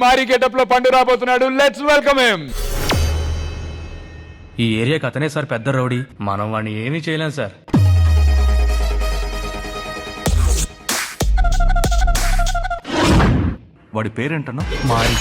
మారి గెటప్ లో పండు రాబోతున్నాడు. Let's welcome him. ఈ ఏరియాకి అతనే సార్ పెద్ద రౌడీ. మనం వాడిని ఏమీ చేయలేం సార్. వాడి పేరేంటన్నా? మారి.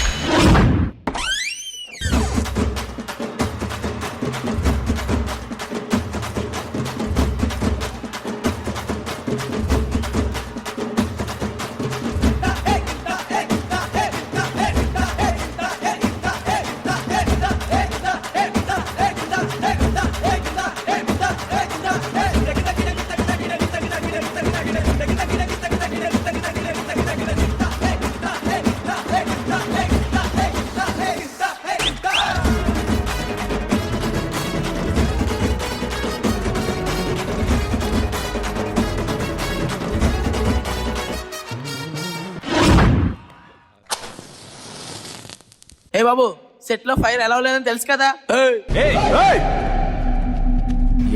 ఏ బాబు, సెట్ లో ఫైర్ ఎలా లేదని తెలుసు కదా.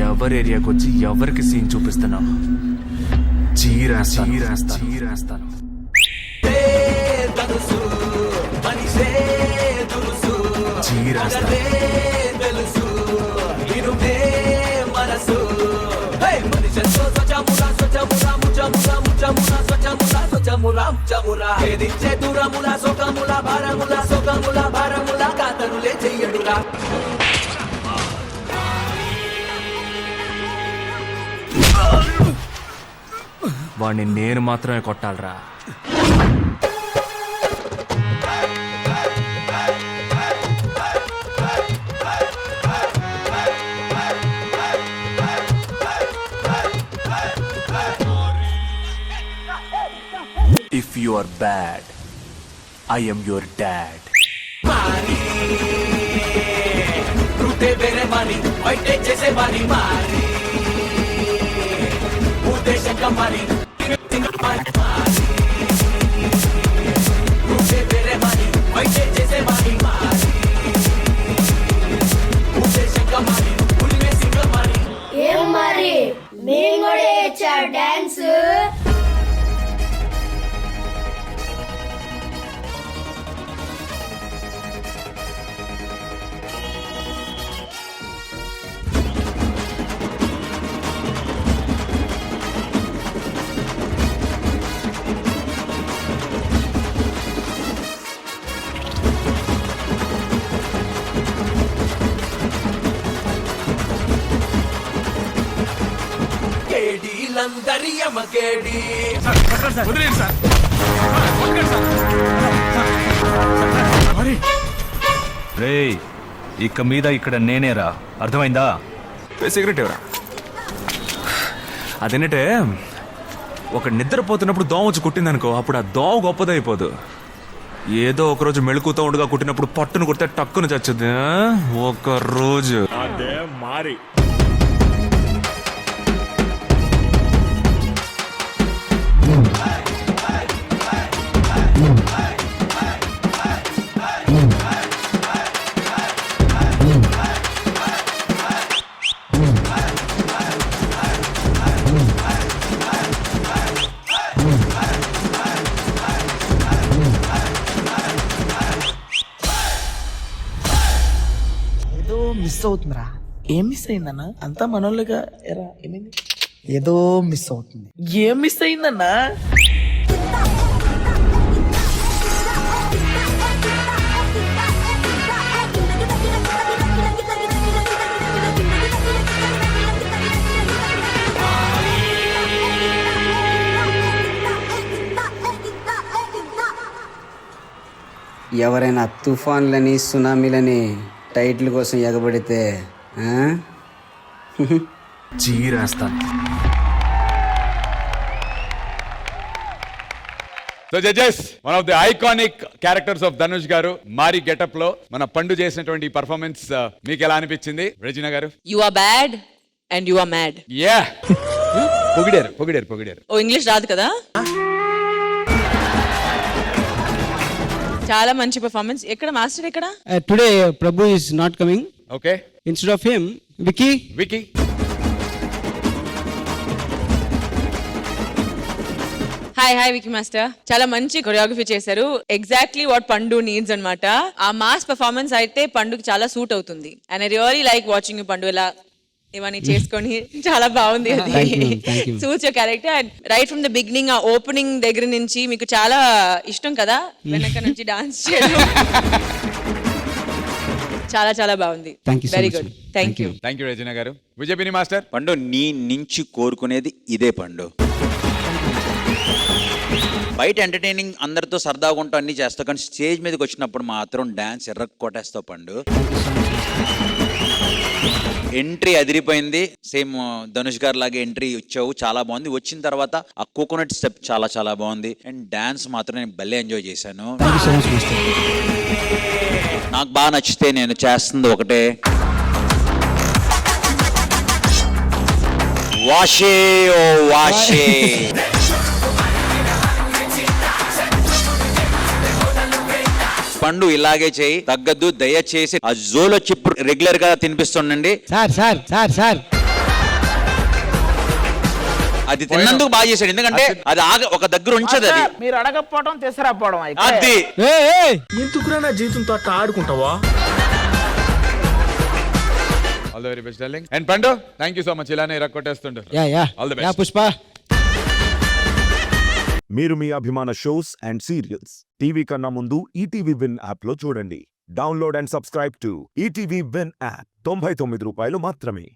ఎవరి ఏరియాకి వచ్చి ఎవరికి సీన్ చూపిస్తున్నావు? చీరేస్తాను. వాణ్ణి నేను మాత్రమే కొట్టాలరా. If you are bad, I am your dad. ఏం మరి మేము కూడా వేయచ్చా డాన్స్? రేయ్, ఇక మీద ఇక్కడ నేనేరా, అర్థమైందా? సిగరెట్ ఎవరా? అదేంటే ఒక నిద్రపోతున్నప్పుడు దోమ వచ్చి కుట్టిందనుకో, అప్పుడు ఆ దోమ గొప్పదైపోదు. ఏదో ఒకరోజు మెళుకుతో ఉండగా కుట్టినప్పుడు పట్టును కుడితే టక్కును చచ్చుద్ది. ఒక రోజు అదే మారి. మిస్ అవుతుందిరా. ఏం మిస్ అయిందన్నా? అంతా మనోళ్ళగా ఎరా. ఏమైంది? ఏదో మిస్ అవుతుంది. ఏం మిస్ అయిందన్నా? ఎవరైనా తుఫాన్లని సునామీలని టైటిల్ కోసం ఎగబడితే చీరేస్తాను. So judges, one of the iconic characters of Dhanush గారు మారి గెటప్ లో మన పండు చేసినటువంటి పర్ఫార్మెన్స్ మీకు ఎలా అనిపించింది? రెజినా గారు. You are bad and you are mad. Yeah, పొగిడారు. ఓ ఇంగ్లీష్ రాదు కదా. చాలా మంచి పర్ఫార్మెన్స్. ఎక్కడ మాస్టర్ ఎక్కడ? Today Prabhu is not coming. Okay. Instead of him, Vicky. Hi Vicky master. చాలా మంచి కొరియోగ్రఫీ చేశారు. ఎగ్జాక్ట్లీ వాట్ పండు నీడ్స్ అన్నమాట. ఆ మాస్ పర్ఫార్మెన్స్ అయితే పండుకి చాలా సూట్ అవుతుంది. And I really like watching you పండు ఇలా ఇవన్నీ చేసుకొని చాలా బాగుంది. అది Thank you, thank you. Suits your character. And right from the beginning ఆ ఓపెనింగ్ దగ్గర నుంచి మీకు చాలా ఇష్టం కదా వెనక నుంచి డాన్స్ చేయడం. చాలా చాలా బాగుంది. Thank you so very much, good. sir. Thank you. Thank you Rajani గారు. విజయపిని మాస్టర్. పండు నీ నుంచి కోరుకునేది ఇదే పండు. బయట ఎంటర్టైనింగ్ అందరితో సరదాగా ఉంటావు అన్ని చేస్తావు, కానీ స్టేజ్ మీదకి వచ్చినప్పుడు మాత్రం డాన్స్ ఎర్ర కొట్టేస్తావు పండు. ఎంట్రీ అదిరిపోయింది. సేమ్ ధనుష్ గారు లాగే ఎంట్రీ ఇచ్చావు, చాలా బాగుంది. వచ్చిన తర్వాత ఆ కోకోనట్ స్టెప్ చాలా చాలా బాగుంది. అండ్ డాన్స్ మాత్రం నేను భలే ఎంజాయ్ చేశాను. నాకు బాగా నచ్చితే నేను చేస్తుంది ఒకటే, వాషే ఓ వాషే. పండు ఇలాగే చేయి, తగ్గద్దు. దయచేసి ఆ జోలో చిప్పు రెగ్యులర్ గా తినిపిస్తుండండి. సార్ అది తిన్నందుకు బాగా చేశాడు, ఎందుకంటే అది ఒక దగ్గర ఉంచదు. అది మీరు అడగకపోవడం తీసుకురాపోవడం అది ఎందుకురా నా జీవితంతో అట్లా ఆడుకుంటావా? All the very best darling. And Pandu thank you so much. ఇలానే రక్కొట్టేస్తుండు. Yeah all the best. Pushpa. మీరు మీ అభిమాన షోస్ అండ్ సీరియల్స్ టీవీ కన్నా ముందు ఈటీవీ విన్ యాప్ లో చూడండి. Download and subscribe to ETV win app. 99 రూపాయలు మాత్రమే.